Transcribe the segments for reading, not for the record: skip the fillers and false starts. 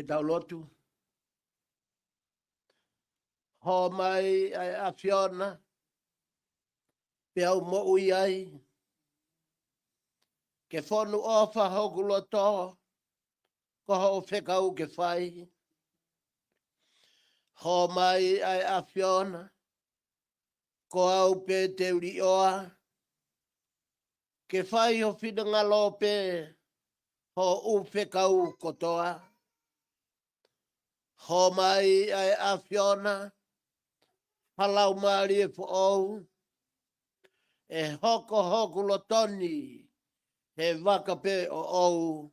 ke tau lotu. Ho mai ai a Fiona, pe au mo ui ai, ke whonu ofa hoku loto, ko ho whekau ke whai. Ho mai ai a Fiona, ko au pe te uri oa, ke whai ho whina lope, ho u whekau kotoa. Ho mai ai a Fiona, halau maari e whaou, e hoko lotoni, he waka pe o ou,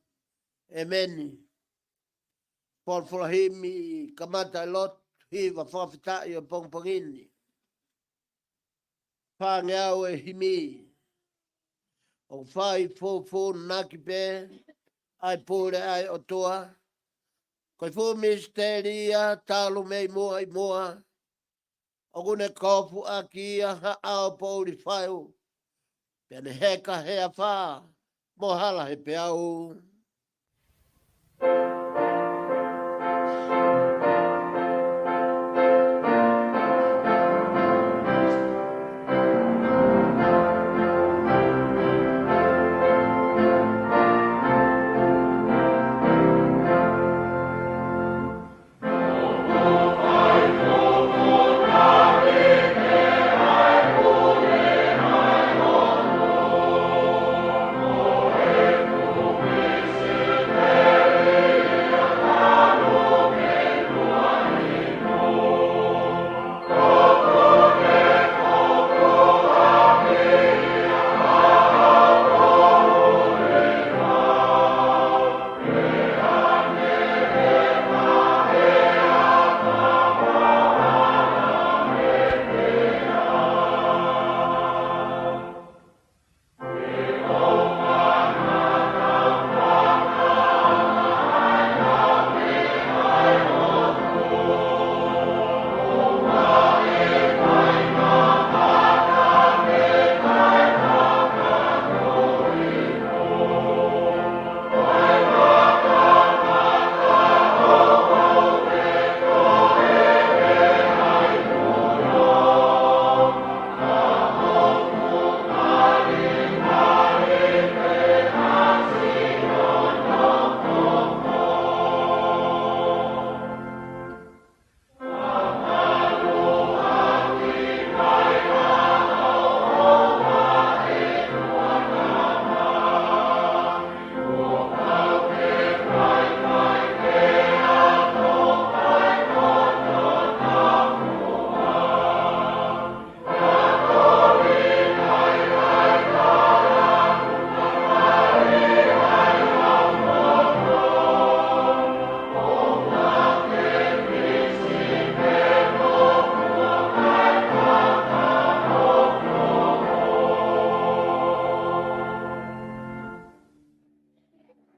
e meni. Porfurahimi, kamata lot, hiwa whawhitai o pongpongini. Whangeau e himi, o whai fō naki pe, ai pōre ai o toa, koi fō misteria, talo mei mua i mua, o gune kofu a kia ha ao pōri whaiu, pene heka hea whā, mohala he pe au.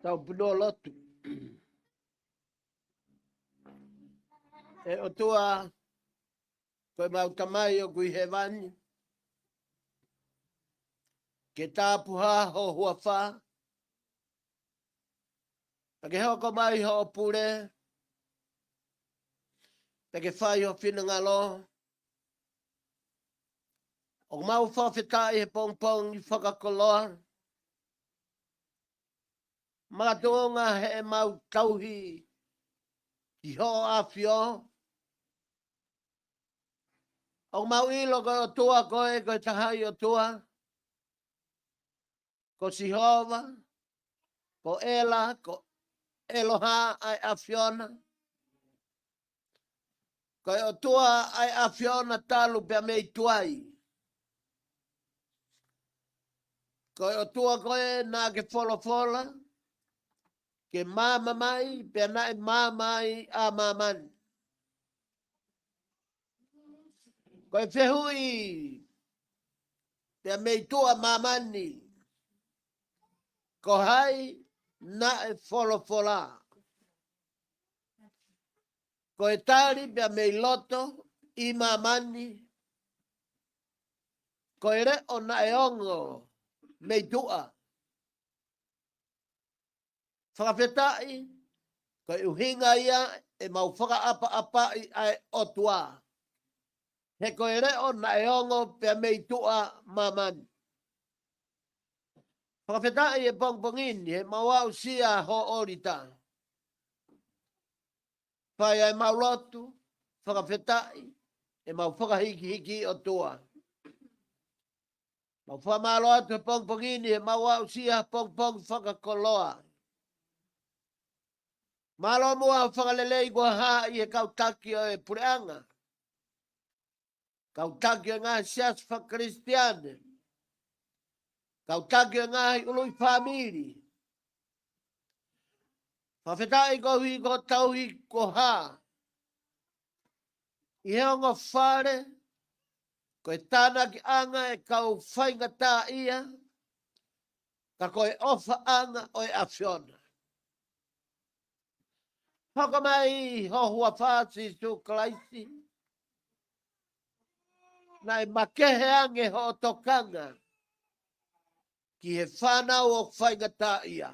Tau puno lotu. E o tua, koe mau tamai o kui he wani. Ke tāpuha ho hua wha. Pake hoko mai ho pure. Pake whai ho whina ngalo. O mau whawhetai he pongpong i whakakoloa. Mātonga he mau tauhi i ho a whio. O mau ilo koe o tua koe tahai o tua. Ko Sihova, ko Ela, ko Eloha ai a Fiona. Ko o tua ai a Fiona talu pia mei tuai. Ko o tua koe nā ke wholofola. Ke māma mai, pia nai māma ai a māmani. Ko e whehui, pia mei tua māmani. Ko hai na e wholofola. Ko e tari pia mei loto i māmani. Ko e reo na e ongo mei tua. Whakawhetai, Koe uhinga ia e mau whakaapa ai otua. He koe reo na e ongo pia mei tua mamani. Whakawhetai e pongpongini he mau au sia ho orita. Pai ai mau lotu, whakawhetai e mau whakahiki otua. Mau whamalo atu he pongpongini he mau au sia pongpong whakakoloa. Malo mua whakalelei kua haa i e kautaki o e pureanga. Kautaki o ngā sias whakristiane. Kautaki o ngā ului whamiri. Whawhetai ko hui ko tauhi ko haa. I heonga whare, ko e tāna ki anga e kau whaingata ia, ka koe ofa anga o e awhiona. Hoko mai hohua whāsi su kalaisi. Nai makehe ange ho tokanga. Ki he whanau o whaingata ia.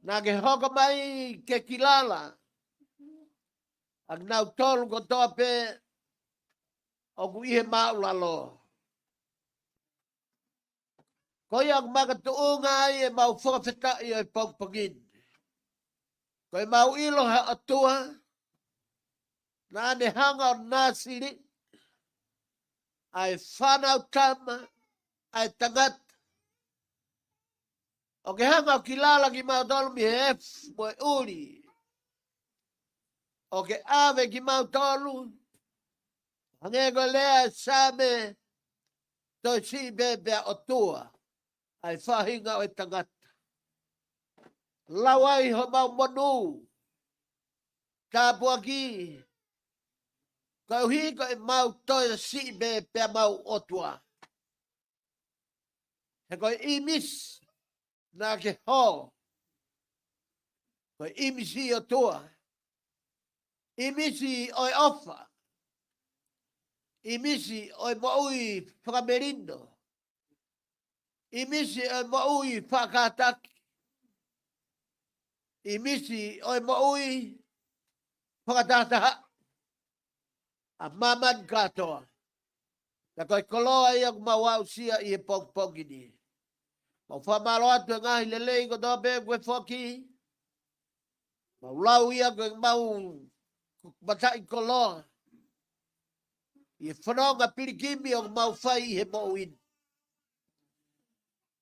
Nā ke hoko mai ke kilala. Ak nau tolu ko tope o ku ihe maulalo. Koe ang makatuunga ai e mau whakawhetai o e pongpongin. Koe mau ilo ha atua, nā ne hanga o nāsiri, ai whanau tama, ai tangata. O ke hanga o kilala ki mau tolu mi hef mo e uri. O ke ave ki mau tolu, hangego lea same, toi si bebea o tua, ai whahinga o e tangata. Lawai ho mau monu, kāpua ki, kau hi ko e mau toi si be pia mau otua. He koe imis na ke ho, koe imisi o tua, imisi o e ofa, imisi o e maui whakamerindo, imisi o e maui whakataki, imisi o e maui whakatataha, a maman katoa. Na koe koloa ia kumawau sia i e pongpongini. Mau whamaro atu e ngahi lelei ko tope koe whoki. Mau lau ia koe mau matai koloa. I e whanonga pirikimi o mau whai i he mouin.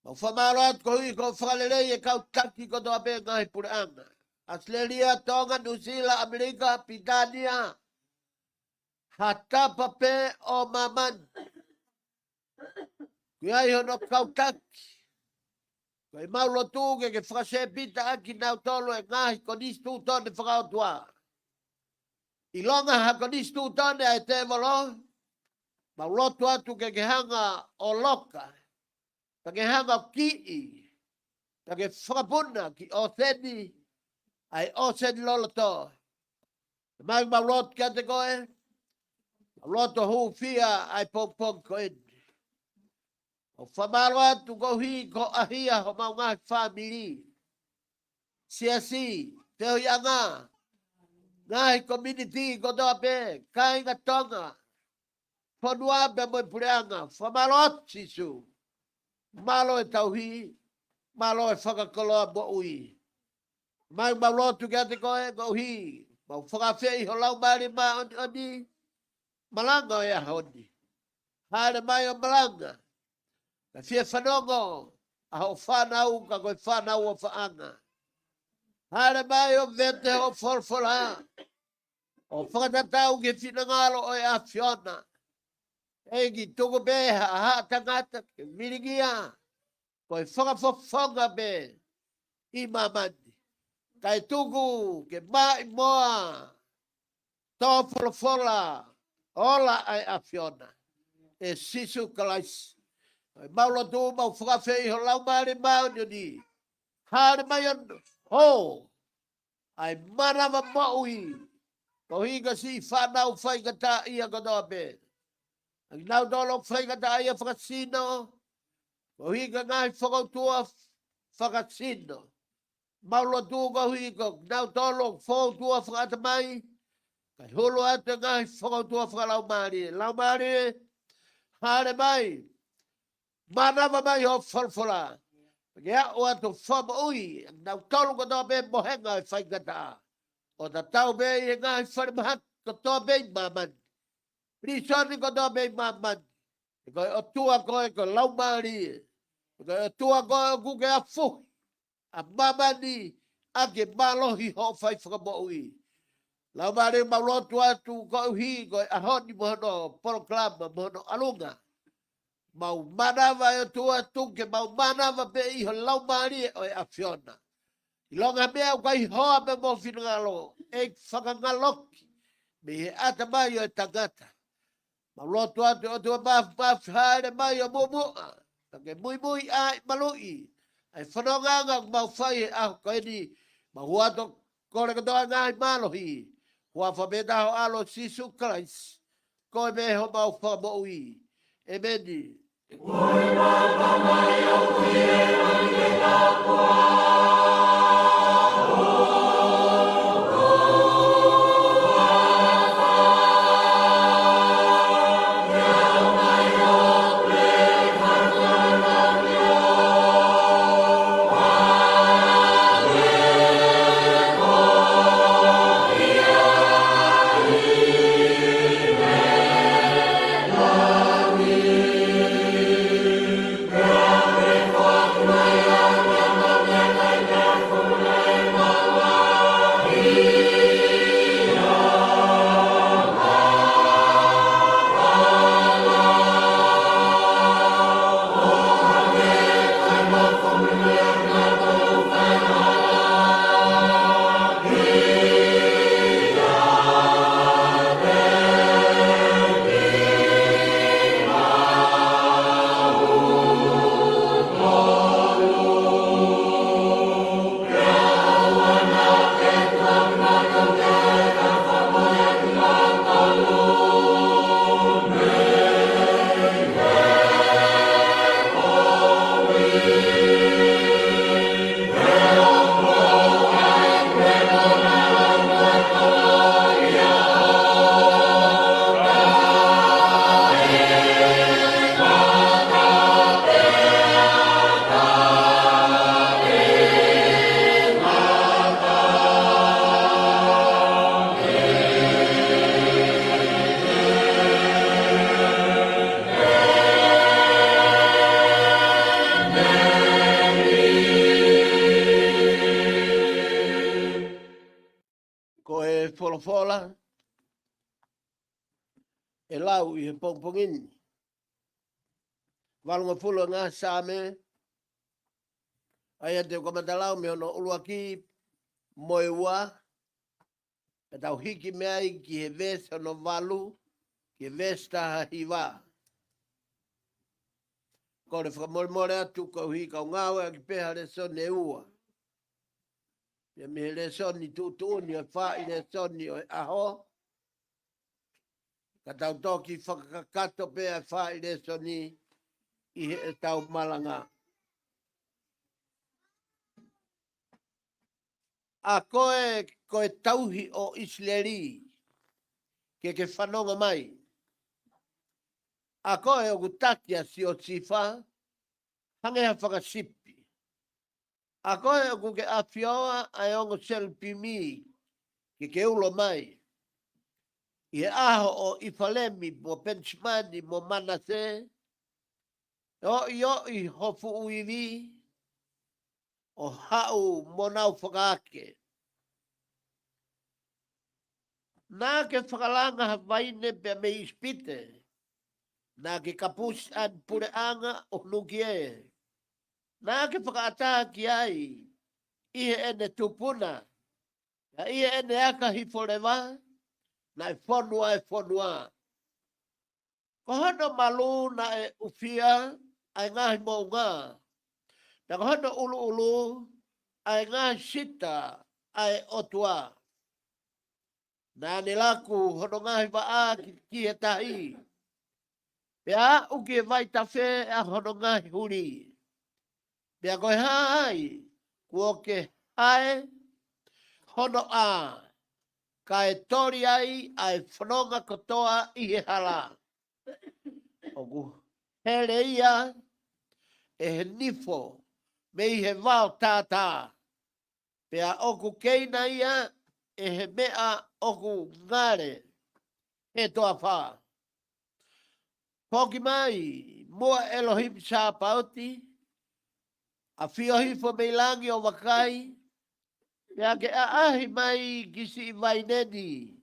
Mau whamaro atu ko hui ko whakalelei e kau taki ko tope ngahi pureanga. Australia, Tonga, New Zealand, Amerika, Pitania. Hatapa pe o maman. Kia i hono kautaki. Kai mau lotu ke whakase pita aki nau tolo e ngahi ko nistu tone whakautua. I longa ha ko nistu tone ai te valo. Mau lotu atu ke hanga o loka. Ke hanga o kii. Ke whakapuna ki o theni. Ai o theni lolo to. Mai mau lotu kia te koe. Loto hu fia ai pong ko in. O whamaro atu ko hi ko ahia ho mau ngai whamiri. Siasi, te hui anga. Ngai community ko dope, kai nga tonga. Ponua be mo pureanga, whamaro atu sisu. Malo e tauhi, malo e whakakoloa mo ui. Mai mau lotu kia te koe, ko hi. Mau whakawhei ho lau mari ma oni. Malanga e ahoni. Hare mai o malanga. Ka fia whanongo. A ho whanau ka koe whanau o whaanga. Hare mai o vete o forfora. O whakatatau ke whinangalo o e a whiona. Egi tuku beha a haa tangata ke miringia. Koe whakafofonga be. I mamani. Kai tuku ke mai moa. Tō forfora. Ola ai a whiona. E sisu kalais. Maulo tu mau whakawhei ho lau maari maunio ni. Hare mai ono. Ho. Ai marawa maui. Ko hinga si whanau whaingata ia kodoa be. Ang nau dolo whaingata ia whakasino. Ko hinga ngai whakautua whakasino. Maulo tu ko hui ko nau tolo fo tua whakata mai. Kai holo atu ngai whakautua whakalau maari. Lau maari, hare mai. Manawa mai ho whalwhala. Kia o atu whama ui. Nau tolo ko tō be mohenga i whaikata. O ta tau be i ngai wharimahat ko tō be i maman. Risoni ko tō be i maman. Ko o tua koe ko lau maari. Ko o tua koe o kuke a fuhi. A mamani ake malohi ho whai whakamo ui. Lau maari maulotu atu ko uhi ko ahoni mohono proklama mohono alunga. Mau manawa e tua tuke mau manawa pe iho lau maari o e afiona. Ilonga mea o kai hoa me mo finangalo. E whakangaloki. Me he ata mai o e tangata. Maulotu atu o tua maf haere mai o mumua. Take mui mui ai malui. Ai whanonganga mau whai e aho koe ni. Mahuato kore katoa ngai malohi. Wa whameta ho alo sisu Christ. Koe me ho mau whamo ui. Emeni. Koe mau whamai o ui e rangi ka kua. Fola e lau i he pongpongini. Walunga fulo ngā sāme, ai te komatalau me ono uluaki moe ua, e tau hiki mea i ki he vest ono walu, ki he vesta ha hiwa. Kore whakamore atu kau hi kau ngāwe ki peha re son e ua. Ia me le soni tuuni o wha i le soni o aho. Ka tau toki whakakato pea wha i le soni i he tau malanga. A koe tauhi o Isleri ke whanonga mai. A koe o kutakia si o sifa hangeha whakasipi. A koe o kuke a whioa ai ongo selpimi ke ulo mai. I he aho o Ifalemi mo Penchmani mo Manase. I hofu uivi o hau mo nau whakaake. Nā ke whakalanga hawaine pe me ispite. Nā ke kapus an pureanga o nukie. Nā ke whakaata ki ai, ihe ene tupuna, ihe ene aka hi forewa, na e whonua. Ko hono malu na e ufia, ai ngahi mo ngā. Na ko hono ulu, ai ngahi sita, ai otua. Nā ne laku hono ngahi waa ki he tahi. Pea uki e vai tawhe a hono ngahi huri. Pea koe hai, kuoke Ai, hono a, ka e tori ai, ai whanonga kotoa i he hala. Ogu, here ia, e he nifo, me i he wao tātā. Pea oku keina ia, e he mea oku ngare, he toa wha. Poki mai, mua Elohim Sapate, a whiohifo mei langi o wakai, pea ke a ahi mai gisi i vaineni,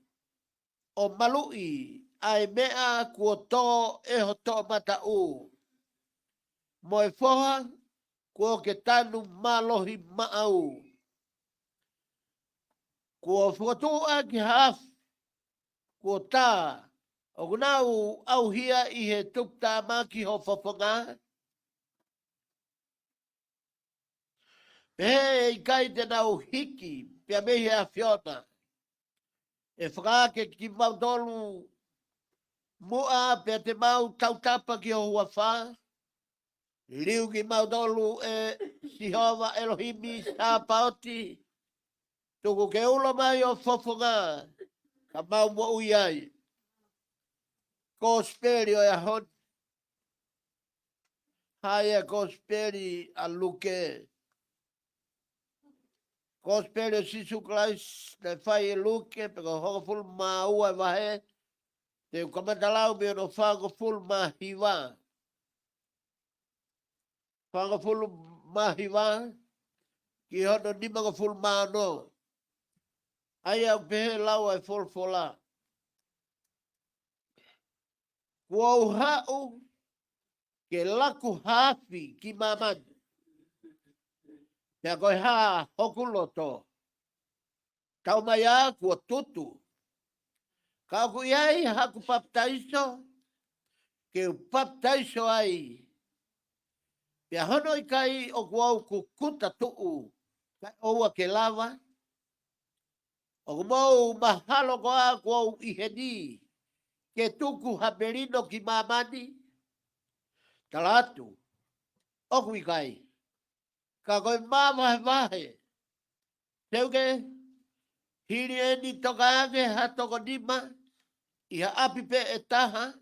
o malui, ai mea kua tō e ho tō mata u. Mo e whoha, kua ke tanu malohi maau. Kua whuatua ki haf, kua tā, o kunau au hia i he tukta maki ho whawhanga. Pehe i kai te nau hiki, pia mehi a whiona. E whakake ki mautolu mua pia te mau tautapa ki o hua wha. Liu ki mautolu e Sihova Elohimi Sapate. Tuku ke ulo mai o whawhanga, ka mau mo ui ai. Kosperi o e hon. Hai e kosperi a luke. Kosperi o sisu klais, ne whai e luke, peko honga fulu maa ua e wahe. Te ukamatalau me no whango fulu maa hiwa. Whango fulu maa hiwa, ki hono nimango fulu maa no. Ai au pehe lau ai fulu fola. Kua uhau, ke laku hafi ki mamani. Pea koe haa hoku loto. Tau mai a kua tutu. Ka ku iai haku paptaiso. Ke u paptaiso ai. Pea hono i kai o kuau ku kuta tuu. Kai oua ke lava. O kumou mahalo koa kuau iheni. Ke tuku haberino ki mamani. Talatu. Oku i kai. Ka koe mama vahe. Teuke. Hiri eni toka ake ha toko nima. Iha apipe e taha.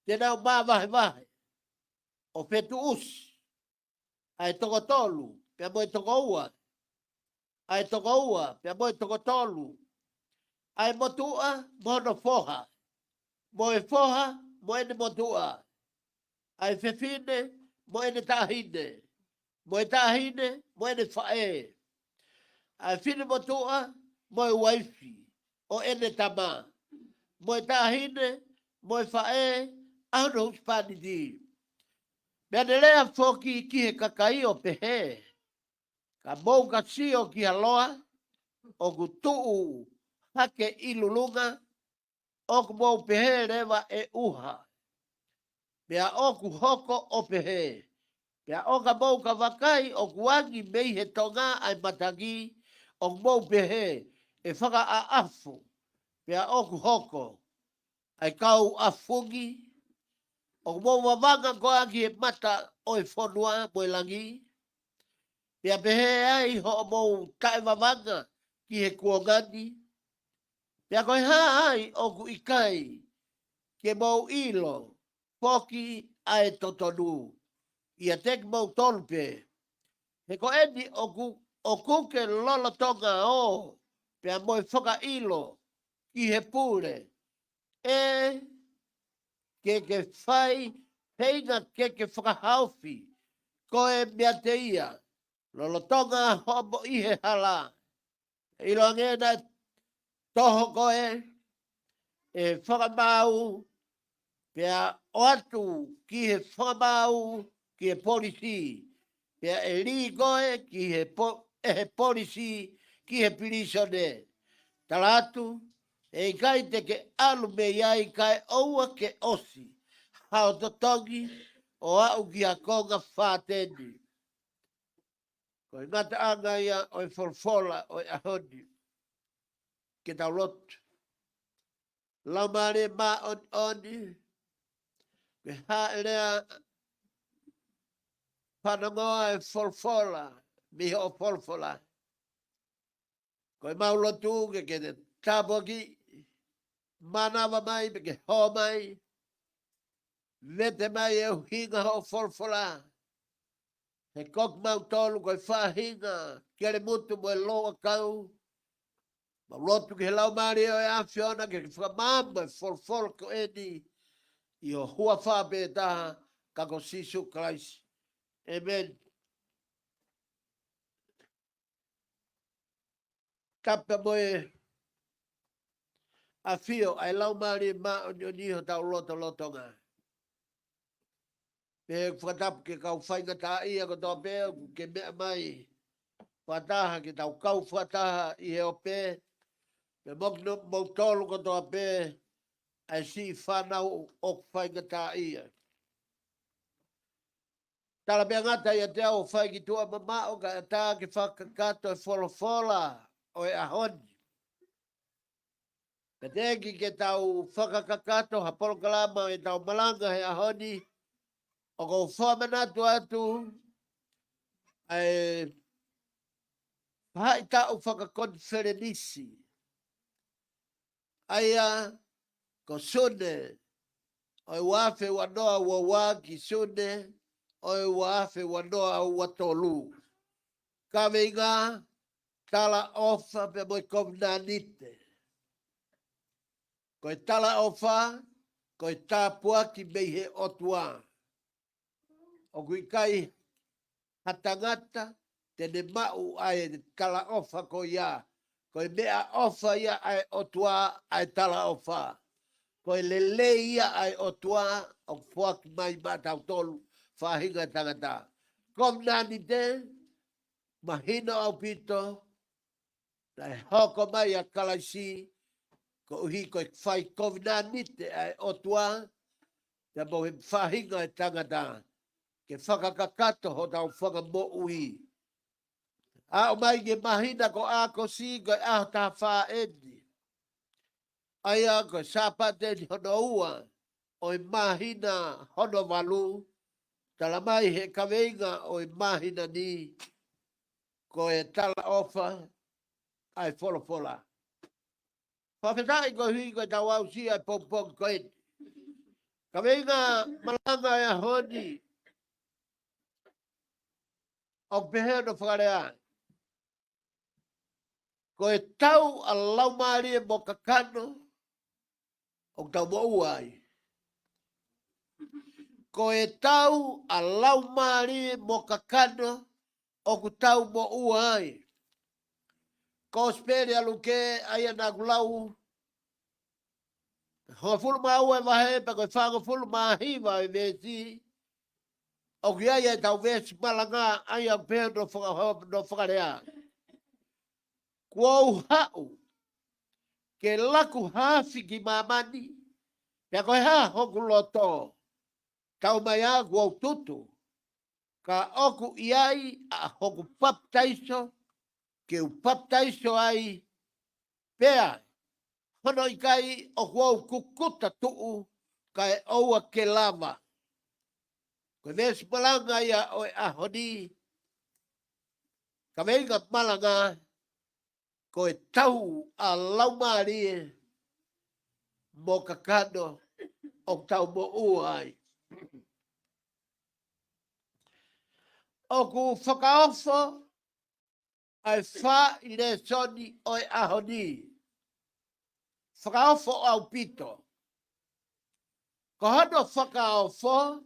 Tena o maa vahe vahe. O petu us. Ai toko tolu. Pea moe toko ua. Ai toko ua. Pea moe toko tolu. Ai motua mono foha. Moe foha moene motua. Ai fefine moene tahine. Moe tahine moene fae. Ai fine motua moe waifi. O ene tama. Moe tahine moe fae. Ano uspani di. Mea nelea foki ki he kakai o pehe. Ka mou ka sio ki haloa. O kutuu hake ilulunga. O ku mou pehe rewa e uha. Mea o ku hoko o pehe. Mea o ka mou ka wakai o kuangi mei he tonga ai matagi. O ku mou pehe e whaka a afu. Mea o ku hoko. Ai kau afungi. O mo wawanga koa ki e mata o e whanua mo e langi. Pea pehe ai ho mo tae wawanga ki he kuongani. Pea koe hai o ku ikai ke mo ilo poki ai totonu. Ia tek mo tolpe. He ko eni o kuke lolo tonga o. Pea mo e whaka ilo ki he pule. E ke whai heina ke whakahauwhi. Ko e mea te ia. Lolo tonga homo i he hala. I lo ngena toho koe. E whakamau. Pea o atu ki he whakamau. Ki he polisi. Pea e li koe ki he polisi. Ki he pirisone. Talatu. E kai te ke alu me iai kai oua ke osi. Hao totongi o au ki a konga whāteni. Ko i ngata anga ia o i folfola o i ahoni. Ke tau lot. Laumare ma on oni. Me haelea whanongoa e folfola. Mi o folfola. Koe maulotu ke te tāpoki. Manawa mai pe ke ho mai. Vete mai e hinga ho folfola. He kok mau tolu koe whahinga. Kere mutu mo e loa kau. Ma lotu ke lau mari o e awhiona ke whamama e folfol ko eni. I o hua whape e taha kako sisu Christ. Amen. Kapa mo e a fio ai lau mari ma o niho tau loto ngā. Pe whakatapu ke kau whainga tā ia ko tō pēo ke mea mai. Whataha ke tau kau whataha i he o pē. Pe mokno mau tolu ko tō pē ai si whanau o whainga tā ia. Tala mea ngata ia te au whaingi tua mama o ka tā ke whakakato e wholofola o e ahoni. Ka teki ke tau whakakakato ha polokalama e tau malanga he ahoni. O ko whamanatu atu ai hai tau whakakonferenisi. Aia ko sune o e wafe wanoa wawa ki sune o e wafe wanoa watolu. Ka veinga tala ofa pe moi komnanite. Ko e tala ofa ko e tāpua ki mei he otua. O kui kai hatangata tene mau ai e tala ofa ko ia. Ko e mea ofa ia ai otua ai tala ofa. Ko e lele ia ai otua o fuaki mai matau tolu whahinga tangata. Kom nani te mahino au pito na hoko mai a kalaisi ko uhi ko e whai kom nani te ai otua te mo he whahinga e tangata. Ke whakakakato ho tau whaka mo ui. A o mai ke mahina ko a ko si ko a ta wha eni. Aia ko sapate ni hono ua o i mahina hono walu. Tala mai he kaweinga o i mahina ni ko e tala ofa ai wholofola. Whawhetai ko hui ko tau au si ai pompong ko eni. Kaweinga malanga e honi. O pehe no whakarea. Ko e tau a laumari e mo kakano o tau mo uai. Ko e tau a laumari e mo kakano o ku tau mo uai. Ko spere aluke aia nagulau. Ho fulu mau e wahe pa koe whango fulu mahiwa e vesi. O ki aia e tau vesi malanga aia pehe no whakarea. Kuau hau, ke laku hafi ki mamani, pia koe ha hoku loto, tau mai a kuau tutu, ka oku iai a hoku paptaiso, ke u paptaiso ai, pia, hono i kai o kuau kukuta tuu, kai oua ke lava. Koe vesi malanga ia o e ahoni, ka veinga malanga, ko e tau a laumari mo kakano o tau mo uai. O ku whakaofo ai wha i le soni o e ahoni. Whakaofo au pito. Ko hono whakaofo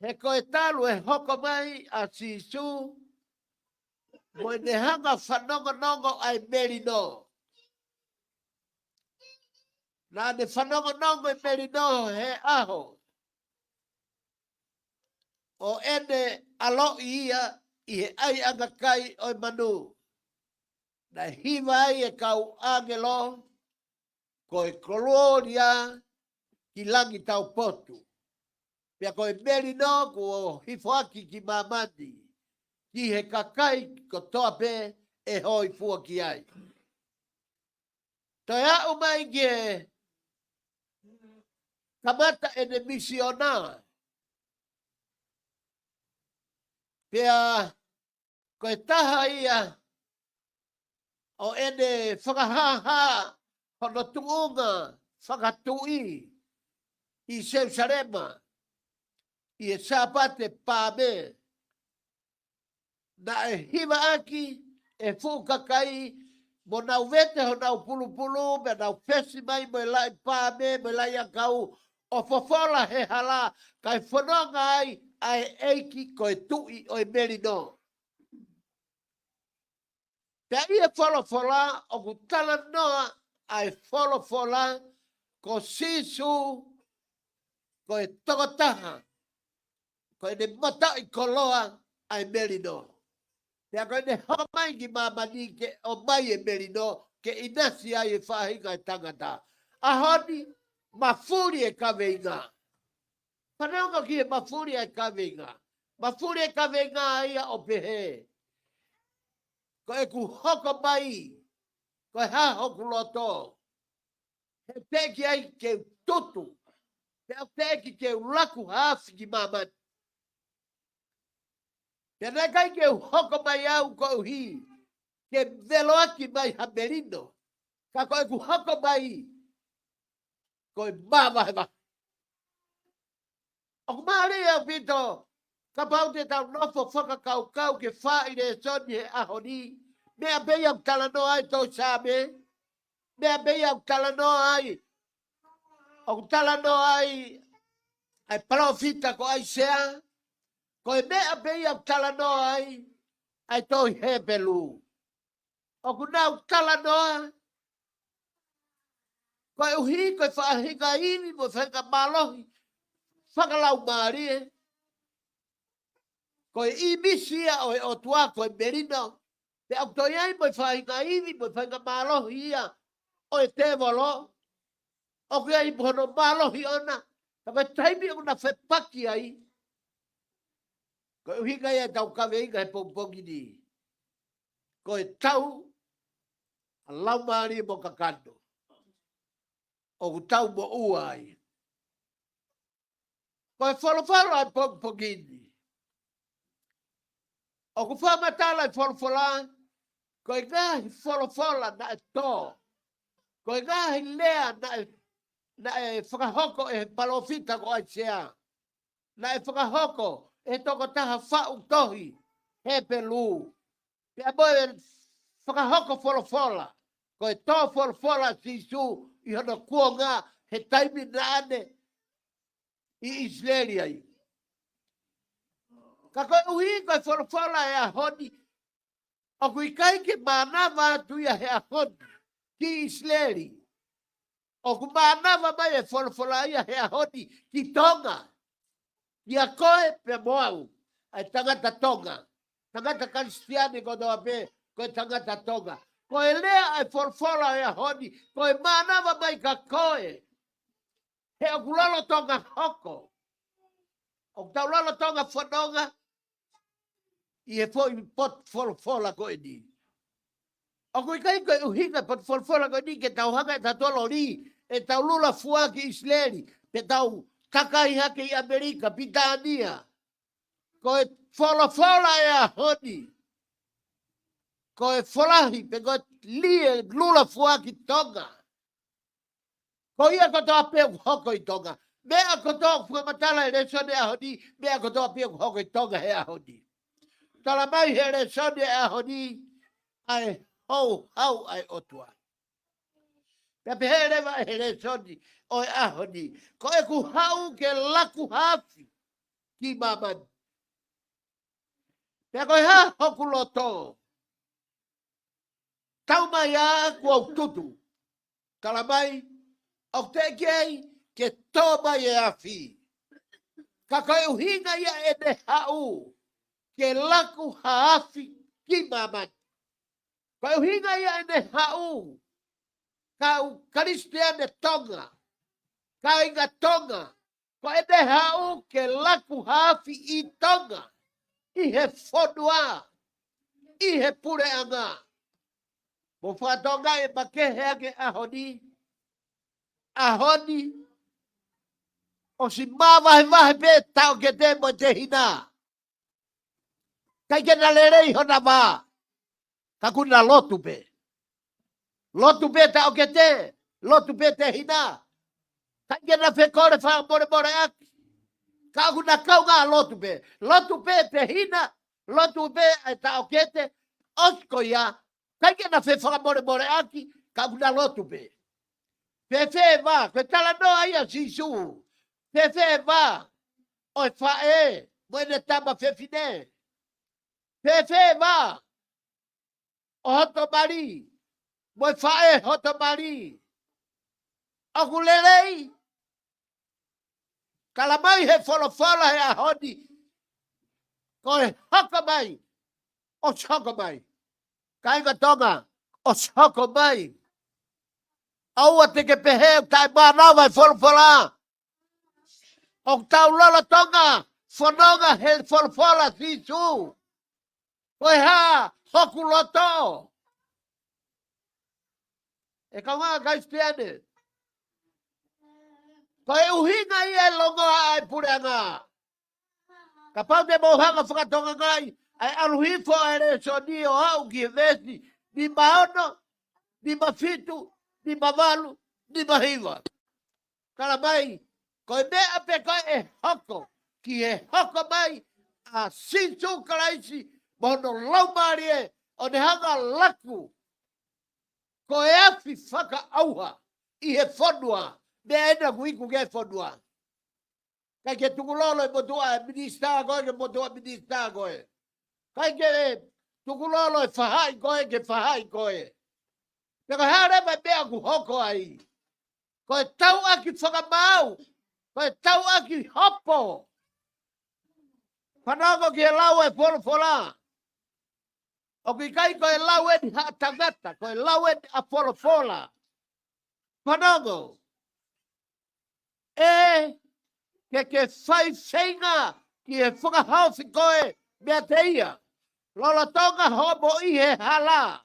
he ko e talu e hoko mai a sisu mo e ne hanga whanongonongo ai merino. Nā ne whanongonongo e merino he aho. O ene alo ia i he ai anga kai o i manu. Na hiva ai e kau angelo ko e koloria ki langi tau potu. Pia ko e merino ko hifoaki ki mamani. Ki he kakai ko toape e hoi fua ki ai. Toi au mai ke kamata ene misiona. Pia ko e taha ia o ene whakahaha hono tuunga whakatui i Jerusalema i e sapate pāme na e hiwa aki e fukakai mo nau vete ho nau pulu me nau pesi mai mo lai pāme mo lai akau o fofola he hala kai whanonga ai eiki koe tui o e merino. Te ia wholofola o kutala noa ai wholofola ko sisu ko e tokotaha ko e ne mata i koloa ai merino. Pea ko e ne homai ki mamani ke o mai e merino ke inasi ai e whahinga e tangata. Ahoni mafuri e kaweinga. Whaneonga ki e mafuri e kaweinga. Mafuri e kaweinga ia o pehe. Ko e ku hoko mai, ko e ha hoku loto. He teki ai ke tutu, he teki ke ulaku hafi ki mamani. He nekai ke hoko mai au ko hi, ke veloaki mai hamerino. Ka ko e ku hoko mai, ko e mama hema. O kumari au pito, ka paute tau nofo whakakau ke whaire soni he ahoni, mea bei am talano ai tau same, mea bei am talano ai, o talano ai profita ko ai sea, ko e mea bei am talano ai tau hebelu. O kunau talano ko e uhi ko e whaahinga iwi mo whahinga malohi, whakalau marie, ko e imisia o e otua ko e merino, te au toi ai mo e whahinga iwi mo e whahinga malohi ia, o e te volo, o kia i pono malohi ona, ka taimi o na whepaki ai, ko e uhinga ia tau kawe inga he pongpongi ni, ko e tau, a lau marie mo kakando, o tau mo ua ai, ko e wholowhalo ai pongpongi ni, o ku whamatala i wholowhala, ko e ngahi wholowhala na e tō, ko e ngahi lea na e whakahoko e palofita ko ai sea, na e whakahoko e toko taha whau tohi, he pelu, pia moe e whakahoko wholowhala, ko e tō wholowhala sisu i hana kuonga he taimi na ane i Israeli ai. Ka koe uhi koe wholowhala e ahoni, o kui kai ke mānawa tuia he ahoni ki Israeli. O ku mānawa mai e wholowhala ia he ahoni ki Tonga. Ki a koe pe moau, ai tangata Tonga. Tangata Kristiani ko doa pe, koe tangata Tonga. Koe lea ai wholowhala e ahoni, koe mānawa mai ka koe. He o kulalo Tonga hoko. O taulalo Tonga whanonga, i e foi pot wholowhala koe ni. O koe kai koe uhinga pot wholowhala koe ni ke tau hanga e tatolo ni, e tau lula fua ki Israeli, pe tau kakai hake i Amerika, Pitania. Koe wholowhala e ahoni. Koe wholahi, pe koe lie lula fua ki Tonga. Ko ia kotoa peo hoko i Tonga. Mea kotoa fuamatala e resone ahoni, mea kotoa peo hoko i Tonga he ahoni. Tala mai he resone ahoni, ai hou hau ai otua. Pea pehereva he resone o e ahoni. Ko e ku hau ke laku hafi ki mamani. Pea koe ha hoku loto. Tau mai a ku au tutu. Tala mai, au te kei ke tō mai e afi. Ka koe uhinga ia e ne hau. Ke laku haafi ki mamani. Koe uhinga ia e ne hau. Kau Kristiane Tonga. Ka inga Tonga. Koe ne hau ke laku haafi i Tonga. I he whodua. I he pure anga. Mo whatonga e makehe ake ahoni. Ahoni. O si mawahe wahe pe tau ke te mo te hina. Kai ke na lerei hona wā. Ka kuna lotu pe. Lotu beta o ke te. Lotu beta hina. Kai na fe kore fa more more aki. Ka una kau ngā lotu be. Lotu be te hina. Lotu be ai ta o ke te. Osko ia. Kai na fe fa more more aki. Ka una lotu be. Fe va. Ke tala no aia sisu. Fe va. Oi fa e. Mwene tama fe fine. Fe va. O hoto mari. Moi fa e hoto mari. Aku lelei. Kala mai he wholofola he ahoni. Ko he haka mai. O haka mai. Kainga tonga. O haka mai. Aua te ke pehe o tai mana vai wholofola. O tau lola tonga. Whanonga he wholofola sisu. Ko he ha. Hoku loto. E kaunga kaispiane. Ko e uhinga i e longa ai pureanga. Ka pau te mohanga whakatonga ngai. Ai aluhifo e re so ni o au ki e vesi. Ni maono, ni mafitu, ni mavalu, ni mahiwa. Kala mai, ko e mea pe ko e hoko. Ki e hoko mai a sinsu karaisi. Mono laumari e o ne hanga laku. Ko e afi whaka auha i he whanua. Mea ena kuiku ke whanua. Kai ke tukulolo e motua e minista koe ke motua minista koe. Kai ke tukulolo e whahai koe ke whahai koe. Peko haere mai mea ku hoko ai. Koe tau aki whakamau. Koe tau aki hopo. Whanako ki e lau e wholofola. O ki kai koe lau e ni haa tangata. Koe lau e a wholofola. Whanako. Ke whai whenga ki e whakahauwhi koe mea te ia. Lola tonga homo i he hala.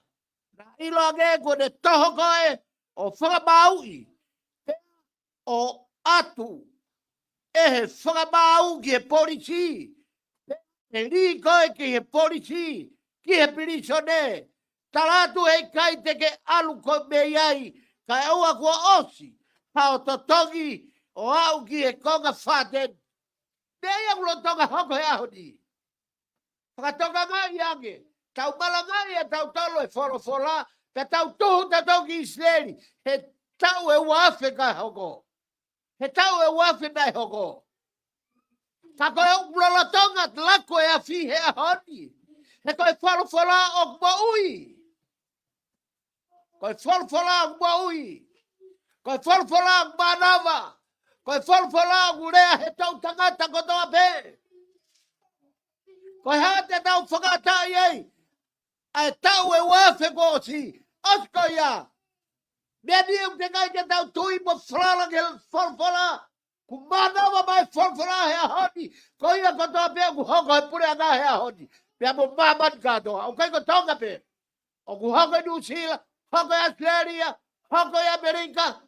Na ilo age ko ne toho koe o whakamaui. O atu. E he whakamau ki he polisi. E li koe ki he polisi. Ki he pirisone. Talatu hei kai te ke alu ko me iai. Kai aua kua osi. Hao totongi. O au ki e konga whaten. Mea ia ulo tonga hoko he ahoni. Whakatonga ngai ange. Tau malanga ia tau talo e wholofola. Ka tau tuhu ta toki Israeli. He tau e wafe kai hoko. He tau e wafe mai hoko. Ka koe ulo tonga lako e afi he ahoni. He koe wholofola o kmaui. Koe wholofola o kmaui. Koe wholofola o kmanava. Koe wholofola o ngurea he tau tangata kotoa pe. Koe hate tau whakatai ei. Ai tau e wafe kosi. Osko ia. Mea ni u te kai ke tau tui mo whalala ke wholofola. Ku manawa mai wholofola he ahoni. Ko ia kotoa pe ku hoko he pure anga he ahoni. Pea mo maman katoa. O kai ko tonga pe. O ku hoko e New Zealand. Hoko e Australia. Hoko e Amerika.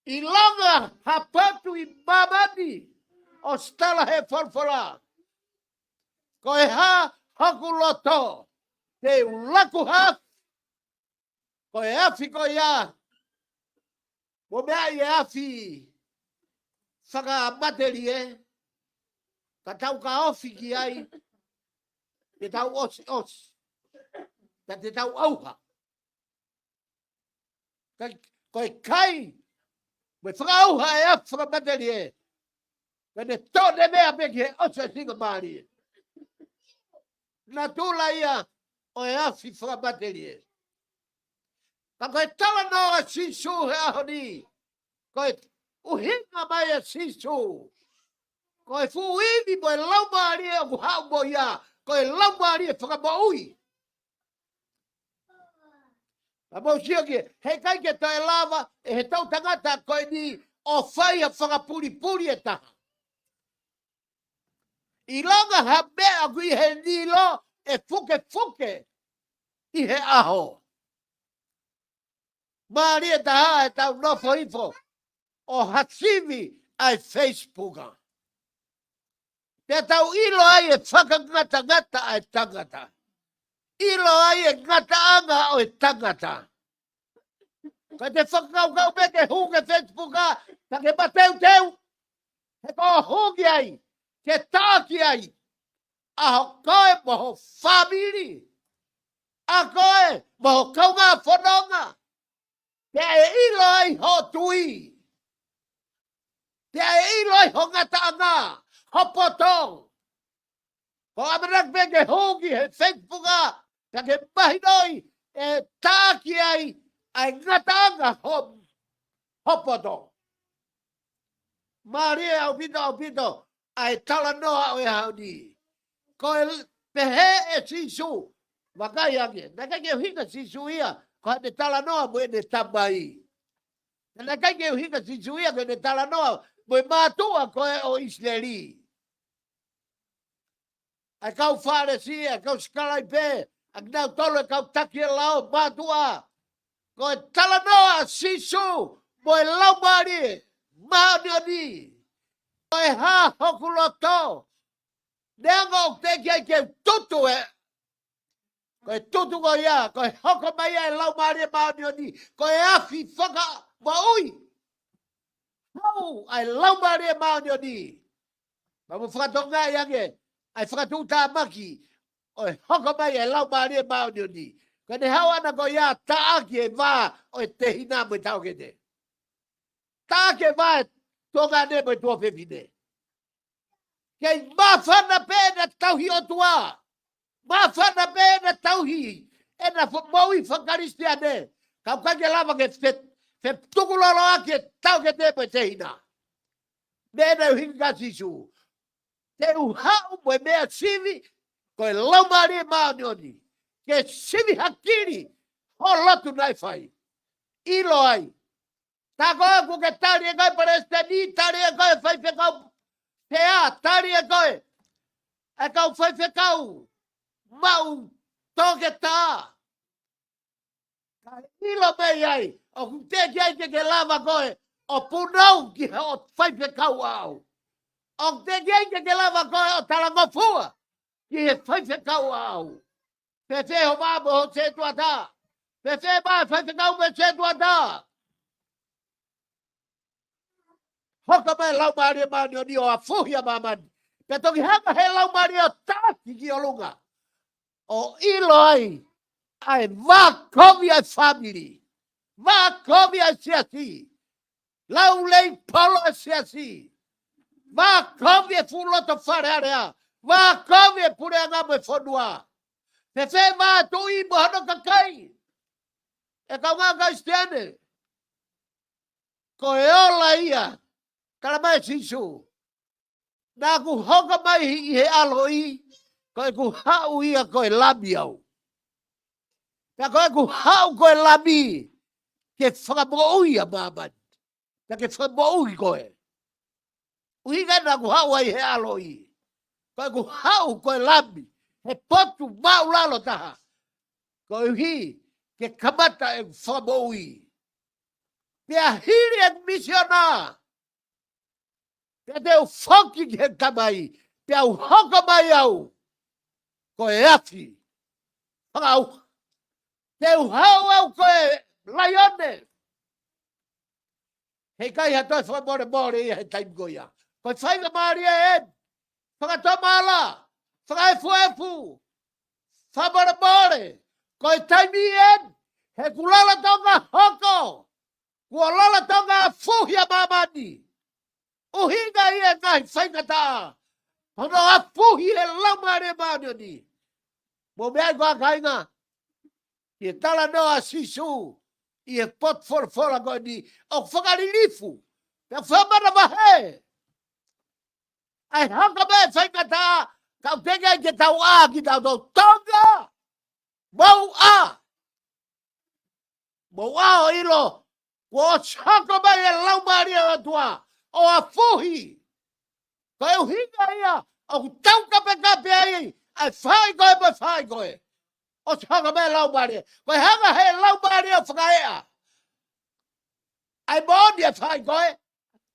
I longa hapatu i mamani. O stala he wholofola. Ko e ha hoku loto. Te ulaku haf. Ko e afi ko ia. Mo mea i e afi. Whaka materi e. Ka tau ka ofi ki ai. Te tau osi osi. Ka te tau auha. Ko e kai. Mo e whaka auha e afi whaka materi e. Ka ne tone mea peki he osi e singa maari e. Na tula ia o e afi whakamateri e. Ka koe tala noa sisu he ahoni. Koe uhinga mai a sisu. Koe fuiwi mo e laumari e o hau mo ia. Koe laumari e whakamoui. Ka mo sio ki he kai ke tae lava e he tau tangata koe ni o whai a whakapuri e taha. I longa ha mea kui he nilo e fuke i he aho. Maari e taha e tau nofo ifo o hasivi ai Facebooka. Te tau ilo ai e whakangata ai tangata. Ilo ai e ngata anga o e tangata. Ko te whakau me ke hunga Facebooka, ta ke mateu, he ko hungi ai, ke tāki ai, aho koe moho whamiri, a koe moho kaunga whanonga, te e ilo ai ho tui, te e ilo ai ho ngataanga, ho potong, ko amarak me ke hungi he Facebooka, ta ke mahinoi, e tāki ai ngataanga ho potong. Maria au pito, ai tala noa o e hauni. Ko e pehe e sisu, wakai ange. Naka ke hinga sisu ia, ko ne tala noa mo e ne tamai. Naka ke hinga sisu ia, ko ne tala noa mo e mātua ko e o Israeli. Ai kau whare si, ai kau skalai pe, ai nau tolo e kau taki e lao mātua. Ko e tala noa sisu, mo e lau mari, maoni o ni. Koe ha hoku loto. Neanga o te kia ke tutu e. Koe tutu ko ia. Koe hoko mai e lau maare maoni o ni. Koe afi whaka maui. Hau ai lau maare maoni o ni. Mamu whakatonga i ange. Ai whakatuta maki. Oe hoko mai e lau maare maoni o ni. Koe ne hau ana ko ia taaki e wā o e te hina mo i tau ke te. Taaki e wā e tonga ne mo i tua whewhine. Kei mawhana pēna tauhi o tua. Mawhana pēna tauhi. E na maui whakaristia ne. Kau kake lava ke fe tukulolo ake tau ke te pe te hina. Nena uhinga sisu. Te uhau mo e mea sivi. Koe laumari e maoni oni. Ke sivi hakiri. Ho lotu nai whai. Ilo ai. Tā koe ku ke tari e koe pareste ni. Tari e koe whai whekau. Te a, tari e koe. E kau whai whekau. Mau toke tā. Ka ilo mei ai. O ku te kia ke lava koe. O punau ki o whai whekau au. O te kia ke lava koe o talangofua. Ki he whai whekau au. Pe wheho māmo ho se tua tā. Pe whe mā whai whekau me se tua tā. Hoka mai lau maari e maani o ni o a fuhia mamani. Pe toki hanga he lau maari o tāki ki o lunga. O ilo ai. Ai wakovi ai family. Wakovi ai siasi. Lau lei polo ai siasi. Wakovi e fuloto whare area. Wakovi e pure anga me whanua. Pe whe maa tu i mohano kakai. E kau ngā kaistiane. Ko e ola ia. Kala mai sisu. Nā ku hoka mai i he alo i. Koe ku hau ia koe lami au. Nā koe ku hau koe lami. Ke whakamoui a mamani. Nā ke whakamoui koe. Uhinga nā ku hau ai he alo i. Koe ku hau koe lami. He potu maulalo taha. Koe hi ke kamata e whakamoui. Pea hiri e misionar. Pea te u whoki ki he kamai. Pea u hoka mai au. Ko e afi. Whakau. Te u hau au ko e laione. Hei kai hatoi whakamore ia he taimko ia. Ko e whaiva maari e en. Whakatomala. Whakaifu. Whakamore. Ko e taimi en. He kulala tonga hoko. Kua lala tonga fuhia mamani. Uhinga ia ngai whaingata. Hono a fuhi e laumare mani ni. Mo mea kua kainga. I e tala noa sisu. I e pot fora koe ni. O whakarilifu. Pea whamana mahe. Ai haka mea whaingata. Kau tenga i ke tau a ki tau tau tonga. Mau a. Mau a o ilo. Kua chaka mai e laumare o tua. O a fuhi. Koe uhinga ia. O tau kape ai. Ai whai koe pa whai koe. O chaka mai laumare. Koe hanga he laumare o whakaea. Ai mooni e whai koe.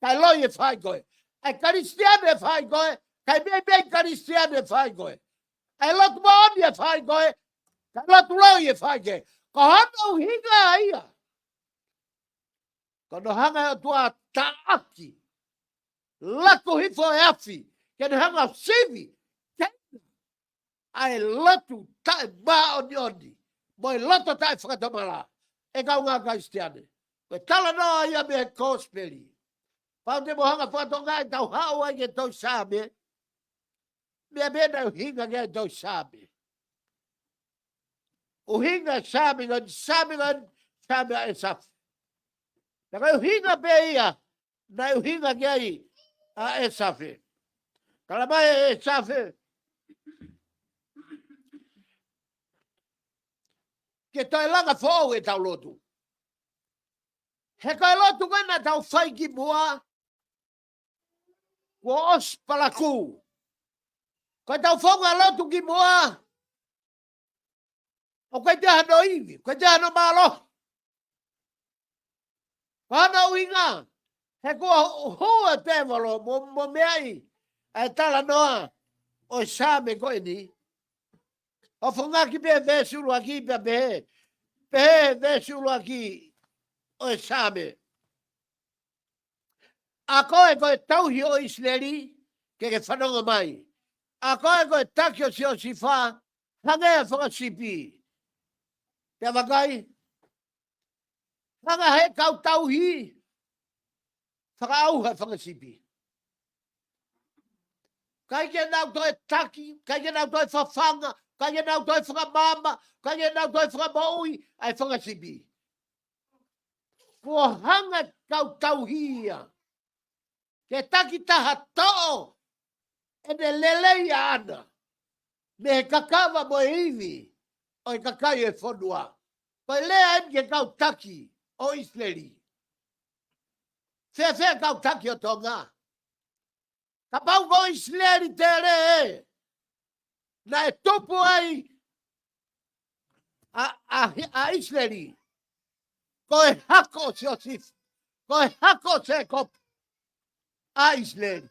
Kai loi e whai koe. Ai karistiane e whai koe. Kai mei karistiane e whai koe. Ai lotu mooni e whai koe. Kai lotu loi e whai koe. Ko hana uhinga ia. Kono hanga o tua taaki. Lako hifo e afi. Kene hanga sivi. Ai lotu tae ba oni oni. Moi loto tae whakatamara. E kau ngā kaistiane. Koe tala noa ia me kōsperi. Pau te mohanga whakatonga e tau hao ai ke tau sāme. Mea mena uhinga ke tau sāme. Uhinga sāme ngon sāme a e safi. Taka uhinga pe ia. Na uhinga ke ai a e safi. Kala mai e safi. Ke toi langa fōu e tau lotu. He kai lotu ngana tau whai ki mua. Ko os palaku. Kai tau whonga lotu ki mua. O kai te hano iwi. Kai te hano malo. Hana uinga. He kua hua te walo. Mo meai. E tala noa. O sāme koe ni. O whunga ki pe vesulu aki pe pehe. Pehe vesulu aki o e sāme. A koe koe tauhi o Isleri ke whanonga mai. A koe taki o si o si wha hangea whakasipi. Te wakai. Hanga he kau tauhi whakaauha whakasipi. Kai ke nau toi taki, kai ke nau toi whawhanga, kai ke nau toi whakamama, kai ke nau toi whakamaui, ai whakasipi. Kua hanga kau tauhia. Ke taki taha to'o, e ne lelei ana. Me he kakawa mo e iwi, o e kakai e whanua. Koe lea em ke kau taki o Isleri. Whea kau taki o tonga. Ka pau ko Isleri tere e. Na e topu ai a Isleri. Ko e hako se o sif. Ko e hako se kop a Isleri.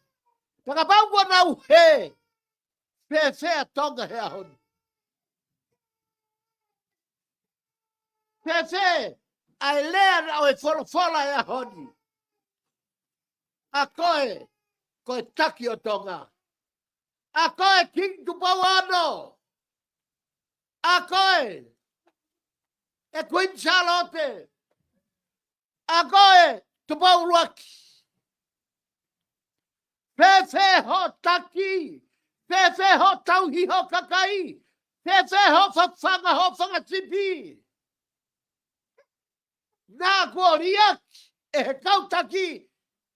Ka pau ko nau he. Whea tonga he ahoni. Whea ai lea o e wholofola e ahoni. A koe taki o tonga. A koe king tupau ano. A koe e Queen Charlotte. A koe tupau luaki. Pepe ho taki. Pepe ho tauhi ho kakai. Pepe ho whawhanga ho whangatipi. Nā kua riaki e he kau taki.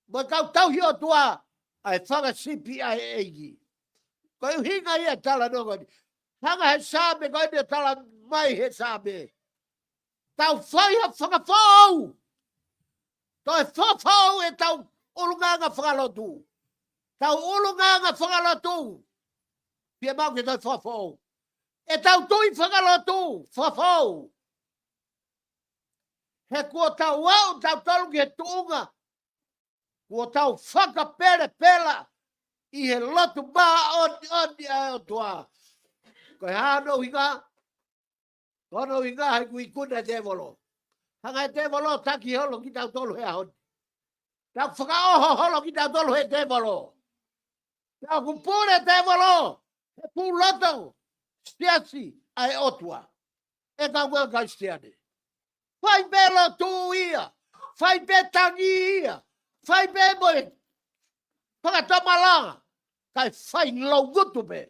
Mo kau tauhi o tua. Ai whangatipi ai eigi. Koe uhinga ia tala nongoni. Hanga he sāme, koe ne tala mai he sāme. Tau whai ha whakawhau. Toi whawhau e tau ulunganga whakalotu. Tau ulunganga whakalotu. Pia mau ke toi whawhau. E tau tui whakalotu. Whawhau. He kua tau wau, tau tolu ki he tuunga. Kua tau whakapere pela. I he lotu maa oni o tua. Koe hano hinga. Kono hinga hai kui kuna te volo. Hanga te volo taki holo ki tau tolu he ahoni. Tau whakaoho holo ki tau tolu he te volo. Tau kupure te volo. He pu loto. Stiasi ai otua. E kau ngā kaistiane. Whai pe lotu ia. Whai pe tangi ia. Whai pe moe. Whakatamala. Kai whai lau gutu pe.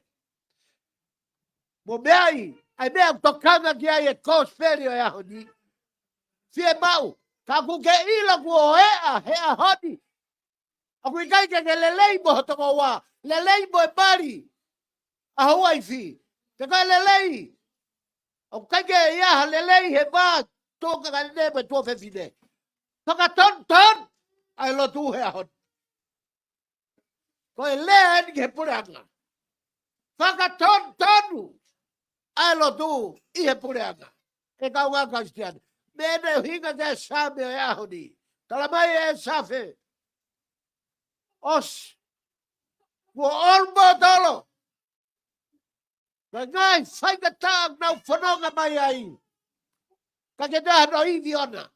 Mo meai, ai mea tokanga ki ai e kōsperio e ahoni. Fie mau, ka kuke ila ku o he ahoni. A kui kai ke lelei mo hotonga wā. Lelei mo e mari. A Hawaii fi. Te kai lelei. O kai ke iaha lelei he mā. Tōka ka ne me tō whewhine. Whakaton ton. Ai lotu he ahoni. Koe lea eni ke pureanga. Whakaton tonu. Ai lotu i he pureanga. E kau ngā kaistiane. Mene hinga te sāme o e ahoni. Tala mai e safe. Os. Kua olmo tolo. Ka ngai whainga tāng nau whanonga mai ai. Ka ke taha no iwi ona.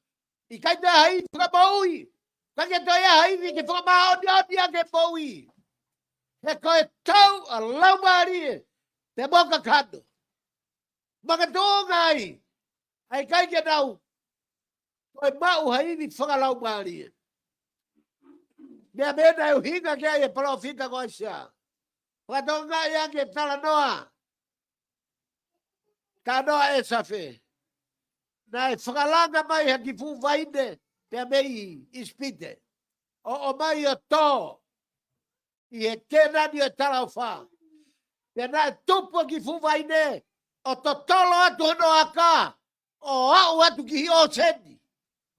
I kai te hai whakabaui. Ka ke toi a haiwi ke whakamao ni a ke paui. He koe tau a laumari e. Te moka kando. Maka tō ngai. Ai kai ke nau. Koe mau haiwi whakalaumari e. Mea mena e hinga ke ai e profita koe sia. Whakatō ngai a ke tala noa. Tā noa e safe. Nai whakalanga mai ha ki fu vaine. Pea mei ispite. O mai o tō. I he tēnā ni o tala o wha. Pea nai tupu ki fu vaine. O to tolo atu hono aka. O au atu ki hi o seni.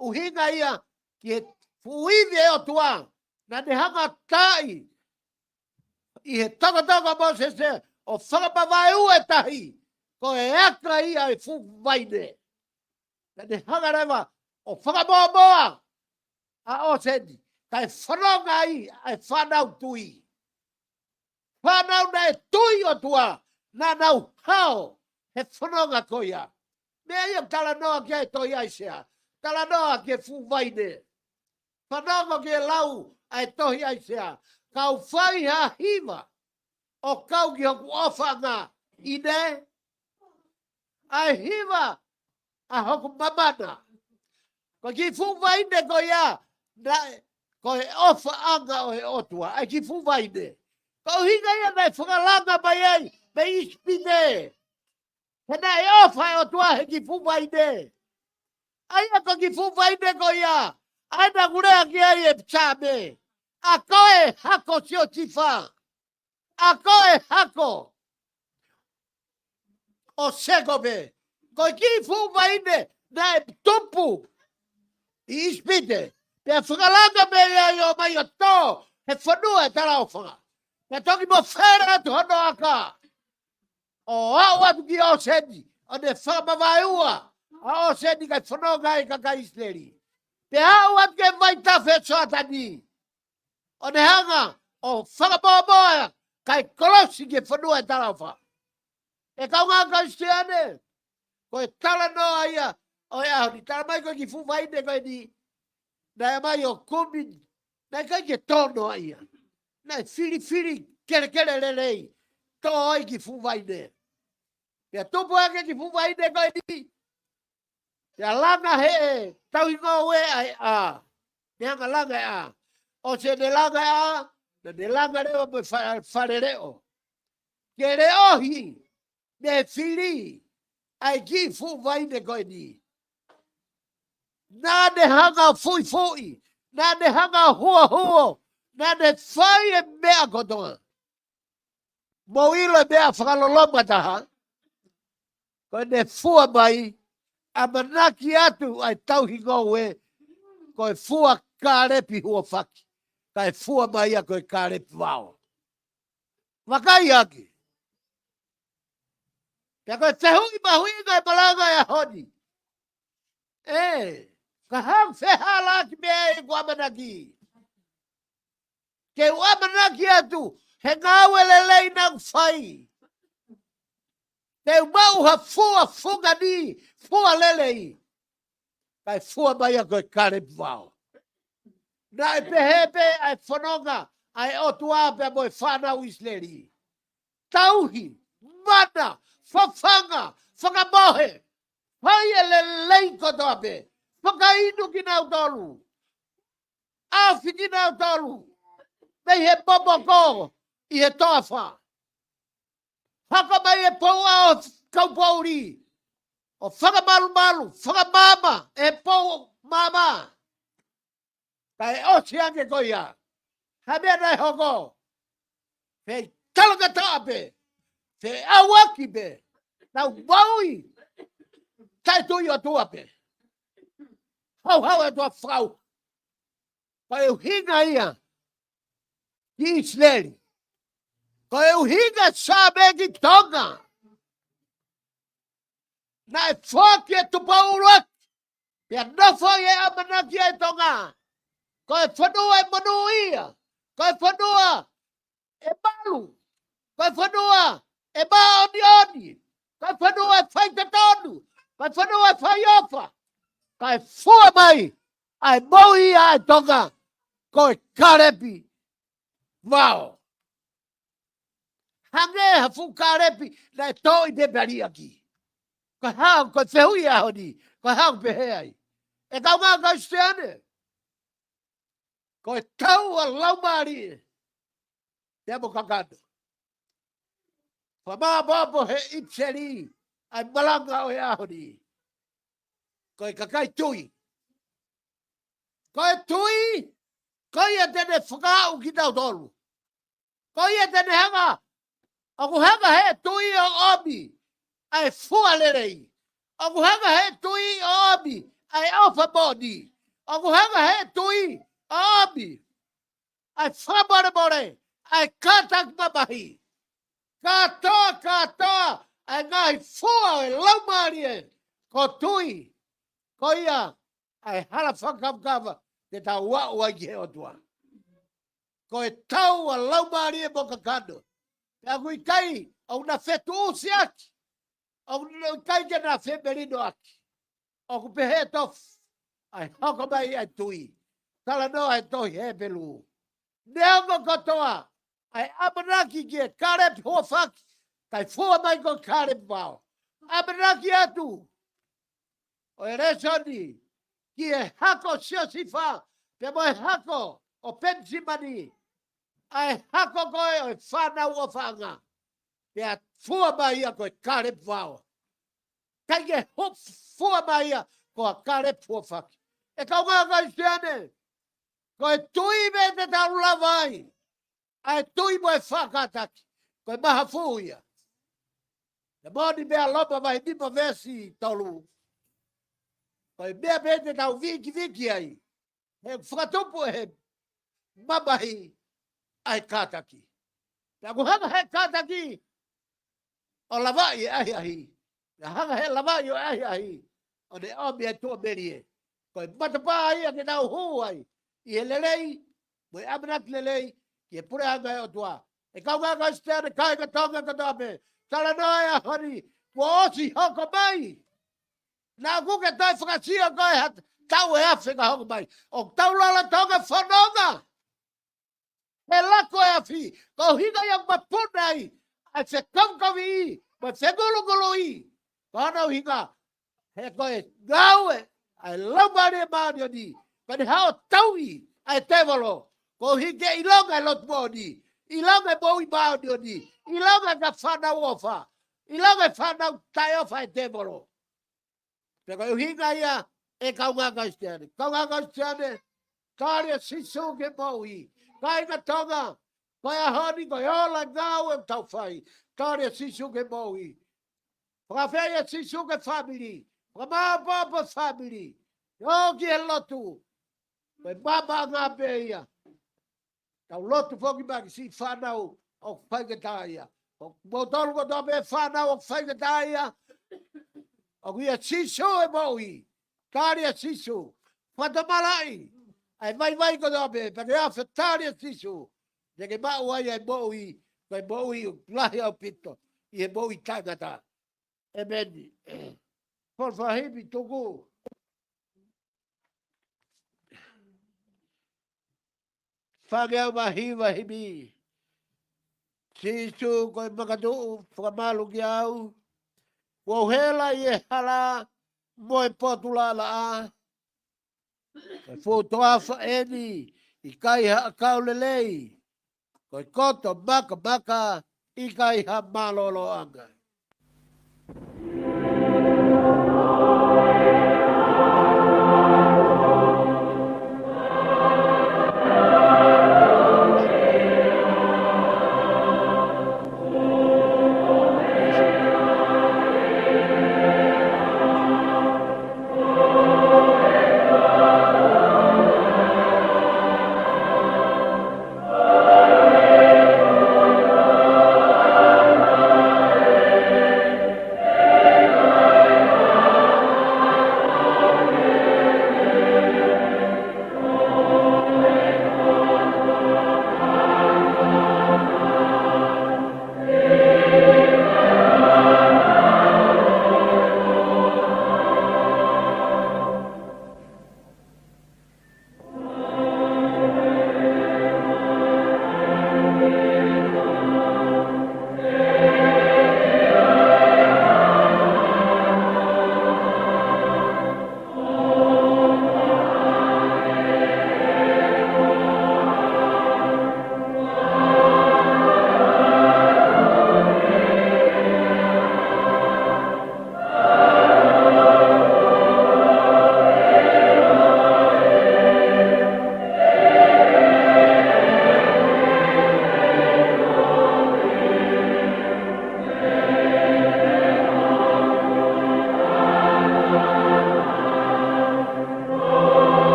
Uhinga ia ki he fuive e o tua. Na ne hanga tai. I he toka mo se se. O whakapawai ue tahi. Ko e aka ia e fu vaine. Na ne hanga rewa. O whakamoa. A o seni. Kai whanonga i ai whanau tui. Whanau na e tui o tua. Na nau hao. He whanonga koia. Mea ia tala noa kia e toi aisea. Tala noa kia fu vaine. Whanonga kia lau ai tohi aisea. Kau whai ha hiva. O kau ki hoku ofanga. Ine. Ai hiva. A hoku mamana. Ko ki fu vaine koia. Ko e ofa anga o e otua. Ai ki fu vaine. Ko hinga ia nei whakalanga mai ai. Me ispine. Hena e ofa e otua he ki fu vaine. Ai a ko ki fu vaine koia. Ai na gurea ki ai e pchame. A koe hako sio tifa. A koe hako. O segobe. Ko ki fu vaine. Na e tupu. I ispite. Pea whakalanga me ai o mai o tō. He whanua e tala o whanga. Pea toki mo whera atu hono aka. O au atu ki o seni. O ne whakamawai ua. A o seni kai whanonga e kaka isleri. Pea au atu ke vai tawhe soatani. O ne hanga. O whakamoa kai kolosi ke whanua e tala o whanga. E kaunga ka istiane. Ko e tala noa ia. O e ahu ni tala mai ko ki fu vaine ko e ni. Na e mai o kumi. Na e kai ke tono ia. Na e fili kere lelei. Tō oi ki fu vaine. Pea tupu ake ki fu vaine ko e ni. Pea langa he. Tau ingo we ai a. Neanga langa e a. O se ne langa e a. Na ne langa reo me whare reo. Ke reo hi. Ne fili. Ai ki fu vaine ko e ni. Na ne hanga fui. Na ne hanga hua. Na ne whai e mea kotonga. Mo ilo e mea whakaloloma taha. Ko ne fua mai. A manaki atu ai tauhingo we. Ko e fua kārepi hua whaki. Ka e fua mai a ko e kārepi wao. Wakai aki. Pea ko e tehui mahuinga e malanga e honi. Ka hang whehala ki mea e kua manaki. Ke ua manaki atu, he ngāwe lelei nang whai. Te umau ha fua funga ni, fua lelei. Kai fua mai a koe kare pwao. Na e pehepe ai whanonga, ai otua pe moe whanau isleri. Tauhi, mana, whawhanga, whakamohe. Hai e lelei kotoa pe. Whakainu ki nau tolu. Awhi ki nau tolu. Mei he momoko i he toa wha. Haka mai e poua o kaupauri. O whakamalu, whakamama, e pou mama. Kai osi ange koia. Hamea nai hoko. Fei talanga tape. Fei awaki pe. Nau maui. Tai tui o tua pe. Hau e tua frau. Kai eu hinga ia. Ki isleri. Ko eu hinga sabe ki tonga. Na e whaki e tupaurot. Pia nofo e amanaki e tonga. Ko e whanua e manu ia. Ko e whanua e malu. Ko e whanua e maoni. Ko e whanua e whaitatonu. Ko e whanua e whaiofa. Ko e fua mai ai moi ai tonga ko karepi vao hange hafu karepi na to i de bari aki ko ha ko fehu ya hodi ko ha pe ai e ka ma ka stene ko tau a laumari te mo kakado fa ma bobo he ipseri ai malanga o ya hodi ko kakai tui ko tui ko ia tene fuka u ki tau tolu ko ia tene hanga aku hanga he tui o obi ai fua lerei aku hanga he tui o obi ai alpha body aku hanga he tui o obi ai fabore bore ai katak babahi kata ai ngai fua e laumarie ko tui ko ia ai hala whakapkava te tau wa ki he otua. Ko e tau a laumarie mo kakando. Te aku i kai au na fetu usi aki. Au na kai ke na femerino aki. Au ku pehe tof. Ai hoko mai ai tui. Tala no ai tohi he pelu. Neongo kotoa. Ai amanaki ki karep hofaki. Kai fua mai ko karep vao. Amanaki atu. O e resoni. Ki e hako siosifa. Pe mo e hako o pensimani. Ai hako koe o e whanau o whanga. Pe a fua mai a koe karep vao. Kai ke fua mai a koe karep hofaki. E kau ngā kai siane. Koe tui me te tau lavai. Ai tui mo e whakataki. Koe maha fuia. E moni mea lopa mai nima vesi tolu. Koe mea me te tau viki ai. He whakatupu he mamahi ai kataki. Pea ku hanga he kataki. O lavai e ahi ahi. Pea hanga he lavai o ahi ahi. O ne omi e tua merie. Koe matapa ai a ke tau hu ai. I he lelei. Mo e amanat lelei. I e pure hanga e o tua. E kau ngā kai stene kai ka tonga ka tape. Tala noe a hori. Mo osi hoko mai. Nā kuke toi whakasia koe hat. Tau e awhi ka hoko mai. O tau lala tonga whanonga. He lako e awhi. Ko hika yang mapuna i. Ai se kamkawi i. Ma se gulu i. Ko anau hika. He koe gaue. Ai laumare maani o ni. Kani hao tau i. Ai tevalo. Ko hike ilonga e lot mo ni. Ilonga e mo i maani o ni. Ilonga ka whanau ofa. Ilonga e whanau tai ofa e tevalo. Peko e hinga ia e kau ngā kaistiane. Kau ngā kaistiane. Kāria sisu ke mo i. Kai ka tonga. Koe a honi koe ola ngau e tau whai. Kāria sisu ke mo i. Whakawhia sisu ke family. Whakamāpapa family. Yo ki e lotu. Koe mama ngā pe ia. Tau lotu whoki maki si whanau o whaikatāia. O motolu ko tope e whanau o whaikatāia. O kuia sisu e mohi. Kāria sisu. Whatamalai. Ai vai ko tope. Pake a whatāria sisu. Neke mau ai e mohi. Koe mohi o lahi au pito. I e mohi tangata. E meni. Por whahipi tuku. Whangea mahiwa himi. Sisu koe makatu whakamalu ki au. Wauhela i e hala moe potula la a. Koe whotoa whaeni i kai ha kaulelei. Koe koto maka i kai ha malolo anga.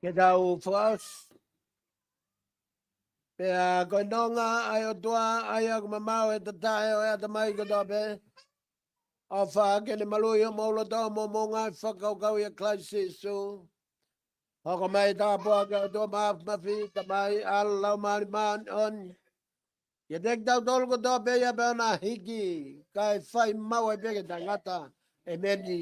ke dau fos. Pea koe nonga ai o tua ai aku mamau e tatai o ea tamai ko tope. O wha ke ne malui o maulo tau mo monga whakau kau ia klaisi su. Hoko mai tāpua ke o tua maaf mafi tamai alau maari maan on. Ia tek tau tolu ko tope ia pea na hiki. Kai whai mau e peke tangata e meni.